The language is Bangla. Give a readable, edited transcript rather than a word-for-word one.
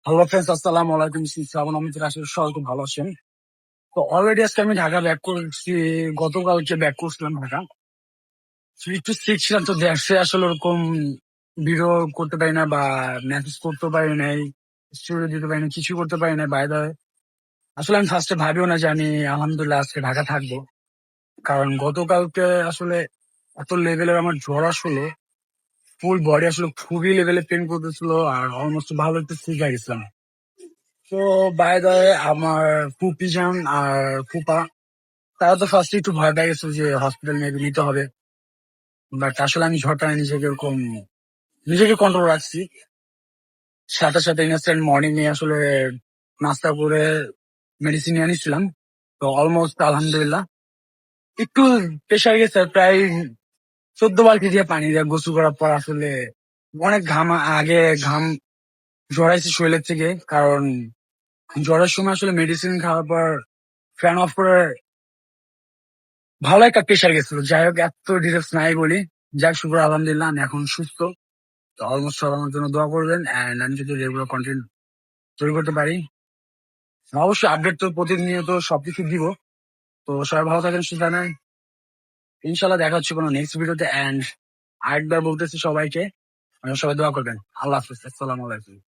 হ্যালো ফ্রেন্ডস, আসসালামু আলাইকুম। শ্রাবণ আমির আসলে সবাই খুব ভালো আছেন। তো অলরেডি আজকে আমি ঢাকা ব্যাক করছি। গতকালকে ব্যাক করছিলাম ঢাকা। একটু সিক ছিলাম, তো দেশে আসলে ওরকম ভিডিও করতে পারি না বা মেসেজ করতে পারি নাই, স্টোরি দিতে পারি না, কিছু করতে পারি না বাইরে। আসলে আমি ফার্স্টে ভাবিও না যে আমি আলহামদুলিল্লাহ আজকে ঢাকা থাকবো, কারণ গতকালকে আসলে এত লেভেলের আমার জ্বর আসলো, ফুল বডি আসলে খুবই লেভেলে পেন করতেছিল, আর অলমোস্ট ভালো একটু সিক হয়ে গেছিলাম। তো বাই দ্য ওয়ে, আমার ফুপি যান আর ফুপা, তারা তো ফার্স্টে একটু ভয় পেয়ে গেছে যে হসপিটাল মেবি নিতে হবে। বাট আসলে আমি ঝড়টা নিজেকে এরকম নিজেকে কন্ট্রোল রাখছি। সাথে সাথে ইনস্ট্যান্ট মর্নিং এ আসলে নাস্তা করে মেডিসিন নিয়ে নিচ্ছিলাম। তো অলমোস্ট আলহামদুলিল্লাহ একটু প্রেশার গেছে, প্রায় 14 বালতি দিয়ে পানি দিয়ে গোসল করার পর আসলে অনেক আগে ঘাম ঝরাইছে শরীরের থেকে, কারণ জ্বরের সময় আসলে মেডিসিন খাওয়ার পর ফ্যান অফ করে ভালো একটা প্রেশার গেছিল। যাই হোক, এত ডিটেলস নাই বলি। যাক, শুক্র আলহামদুলিল্লাহ আমি এখন সুস্থ। তো অলমোস্ট সব আমার জন্য দোয়া করবেন, এন্ড আমি যদি রেগুলার কন্টেন্ট তৈরি করতে পারি, অবশ্যই আপডেট তো প্রতিনিয়ত সবকিছু দিব। তো সবাই ভালো থাকেন, সুস্থ থাকেন। ইনশাল্লাহ দেখা হচ্ছে কোনো নেক্সট ভিডিওতে। এন্ড আরেকবার বলতেছি সবাইকে, সবাই দোয়া করবেন। আল্লাহ হাফিজ, আসসালামু আলাইকুম।